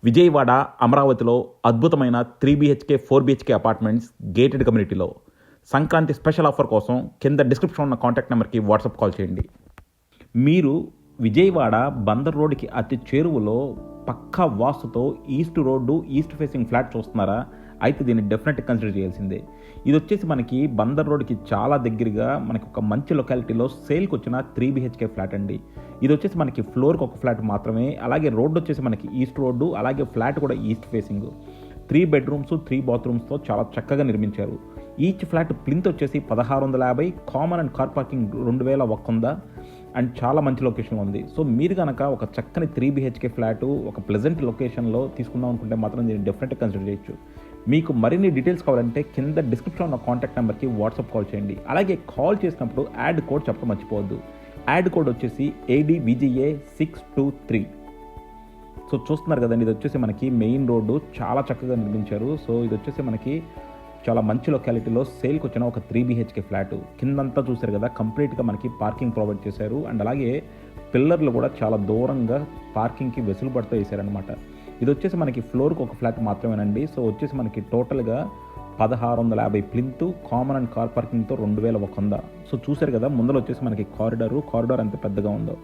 విజయవాడ అమరావతిలో అద్భుతమైన 3 BHK 4 BHK apartments gated కమ్యూనిటీలో సంక్రాంతి స్పెషల్ ఆఫర్ కోసం కింద డిస్క్రిప్షన్ ఉన్న కాంటాక్ట్ నెంబర్కి వాట్సాప్ కాల్ చేయండి. మీరు విజయవాడ బందర్ రోడ్డుకి అతి చేరువలో పక్కా వాస్తుతో east road east facing flat చూస్తున్నారా? అయితే దీన్ని డెఫినెట్గా కన్సిడర్ చేయాల్సిందే. ఇది వచ్చేసి మనకి బందర్ రోడ్డుకి చాలా దగ్గరగా మనకి ఒక మంచి లొకాలిటీలో సేల్కి వచ్చిన 3 BHK ఫ్లాట్ అండి. ఇది వచ్చేసి మనకి ఫ్లోర్కి ఒక ఫ్లాట్ మాత్రమే. అలాగే రోడ్డు వచ్చేసి మనకి ఈస్ట్ రోడ్డు, అలాగే ఫ్లాట్ కూడా ఈస్ట్ ఫేసింగ్. 3 బెడ్రూమ్స్ 3 బాత్రూమ్స్తో చాలా చక్కగా నిర్మించారు. ఈచ్ ఫ్లాట్ ప్లింత్ వచ్చేసి 1650, common and car parking 2100 and చాలా మంచి లొకేషన్లో ఉంది. సో మీరు కనుక ఒక చక్కని 3 BHK ఫ్లాటు ఒక ప్లెజెంట్ లొకేషన్లో తీసుకుందాం అనుకుంటే మాత్రం దీన్ని డెఫినెట్గా కన్సిడర్ చేయొచ్చు. మీకు మరిన్ని డీటెయిల్స్ కావాలంటే కింద డిస్క్రిప్షన్లో ఉన్న కాంటాక్ట్ నెంబర్కి వాట్సాప్ కాల్ చేయండి. అలాగే కాల్ చేసినప్పుడు యాడ్ కోడ్ చెప్పడం మర్చిపోవద్దు. యాడ్ కోడ్ వచ్చేసి ADVGA623. సో చూస్తున్నారు కదండి, ఇది వచ్చేసి మనకి మెయిన్ రోడ్డు చాలా చక్కగా నిర్మించారు. సో ఇది వచ్చేసి మనకి చాలా మంచి లొకాలిటీలో సేల్కి వచ్చిన ఒక 3 BHK ఫ్లాట్. కిందంతా చూశారు కదా, కంప్లీట్గా మనకి పార్కింగ్ ప్రొవైడ్ చేశారు. అండ్ అలాగే పిల్లర్లు కూడా చాలా దూరంగా పార్కింగ్కి వెసులుబాటుతో వేశారనమాట. ఇది వచ్చేసి మనకి ఫ్లోర్కి ఒక ఫ్లాట్ మాత్రమేనండి. సో వచ్చేసి మనకి టోటల్గా 1650 ప్లింత్, కామన్ అండ్ కార్ పార్కింగ్తో 2100. సో చూశారు కదా, ముందర వచ్చేసి మనకి కారిడార్ ఎంత పెద్దగా ఉందో.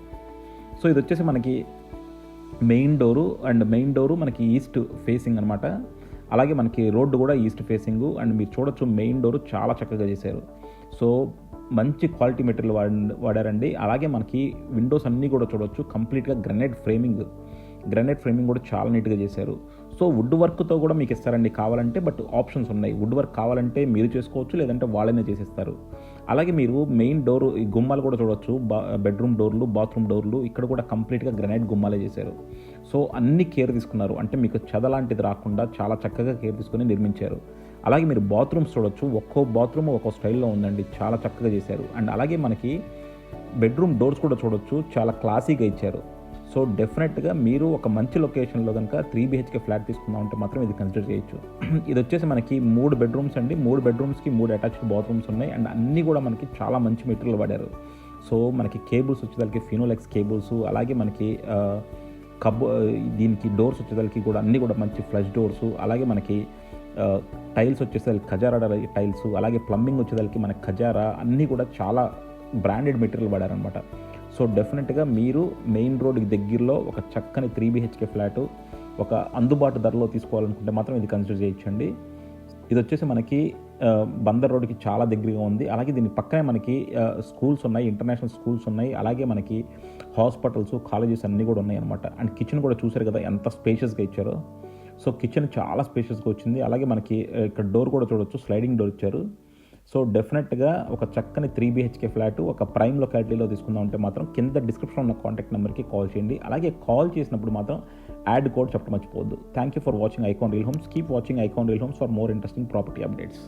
సో ఇది వచ్చేసి మనకి మెయిన్ డోరు మనకి ఈస్ట్ ఫేసింగ్ అనమాట. అలాగే మనకి రోడ్డు కూడా ఈస్ట్ ఫేసింగ్. అండ్ మీరు చూడొచ్చు, మెయిన్ డోరు చాలా చక్కగా చేశారు. సో మంచి క్వాలిటీ మెటీరియల్ వాడారండి. అలాగే మనకి విండోస్ అన్నీ కూడా చూడొచ్చు, కంప్లీట్గా గ్రనైట్ ఫ్రేమింగ్ కూడా చాలా నీట్గా చేశారు. సో వుడ్ వర్క్తో కూడా మీకు ఇస్తారండి కావాలంటే, బట్ ఆప్షన్స్ ఉన్నాయి. వుడ్ వర్క్ కావాలంటే మీరు చేసుకోవచ్చు, లేదంటే వాళ్ళనే చేసేస్తారు. అలాగే మీరు మెయిన్ డోరు ఈ గుమ్మాలు కూడా చూడొచ్చు, బెడ్రూమ్ డోర్లు, బాత్రూమ్ డోర్లు ఇక్కడ కూడా కంప్లీట్గా గ్రనైట్ గుమ్మాలే చేశారు. సో అన్ని కేర్ తీసుకున్నారు, అంటే మీకు చెదలాంటిది రాకుండా చాలా చక్కగా కేర్ తీసుకుని నిర్మించారు. అలాగే మీరు బాత్రూమ్స్ చూడొచ్చు, ఒక్కో బాత్రూమ్ ఒక్కో స్టైల్లో ఉందండి, చాలా చక్కగా చేశారు. అండ్ అలాగే మనకి బెడ్రూమ్ డోర్స్ కూడా చూడొచ్చు, చాలా క్లాసీగా ఇచ్చారు. సో డెఫినెట్గా మీరు ఒక మంచి లొకేషన్లో కనుక 3 BHK ఫ్లాట్ తీసుకుందాం అంటే మాత్రం ఇది కన్సిడర్ చేయొచ్చు. ఇది వచ్చేసి మనకి 3 బెడ్రూమ్స్ అండి. 3 బెడ్రూమ్స్కి 3 అటాచ్డ్ బాత్రూమ్స్ ఉన్నాయి. అండ్ అన్నీ కూడా మనకి చాలా మంచి మెటీరియల్ వాడారు. సో మనకి కేబుల్స్ వచ్చేదానికి ఫినోలెక్స్ కేబుల్స్, అలాగే మనకి దీనికి డోర్స్ వచ్చేదానికి కూడా అన్నీ కూడా మంచి ఫ్లష్ డోర్స్, అలాగే మనకి టైల్స్ వచ్చేసరికి ఖజారా టైల్స్, అలాగే ప్లంబింగ్ వచ్చేదానికి మనకి ఖజారా, అన్నీ కూడా చాలా బ్రాండెడ్ మెటీరియల్ వాడారనమాట. సో డెఫినెట్గా మీరు మెయిన్ రోడ్కి దగ్గరలో ఒక చక్కని 3 BHK ఫ్లాటు ఒక అందుబాటు ధరలో తీసుకోవాలనుకుంటే మాత్రం ఇది కన్సిడర్ చేయొచ్చండి. ఇది వచ్చేసి మనకి బందర్ రోడ్డుకి చాలా దగ్గరగా ఉంది. అలాగే దీని పక్కనే మనకి స్కూల్స్ ఉన్నాయి, ఇంటర్నేషనల్ స్కూల్స్ ఉన్నాయి. అలాగే మనకి హాస్పిటల్స్, కాలేజెస్ అన్నీ కూడా ఉన్నాయి అనమాట. అండ్ కిచెన్ కూడా చూసారు కదా ఎంత స్పేషియస్గా ఇచ్చారో. సో కిచెన్ చాలా స్పేషియస్గా వచ్చింది. అలాగే మనకి ఇక్కడ డోర్ కూడా చూడొచ్చు, స్లైడింగ్ డోర్ ఇచ్చారు. సో డెఫినెట్గా ఒక చక్కని 3 BHK ఫ్లాట్ ఒక ప్రైమ్ లొకాలిటీలో తీసుకుందాం అంటే మాత్రం కింద డిస్క్రిప్షన్ ఉన్న కాంటాక్ట్ నెంబర్కి కాల్ చేయండి. అలాగే కాల్ చేసినప్పుడు మాత్రం యాడ్ కోడ్ చెప్పడం మర్చిపోవద్దు. Thank you for watching icon real homes. Keep watching icon real homes for more interesting property updates.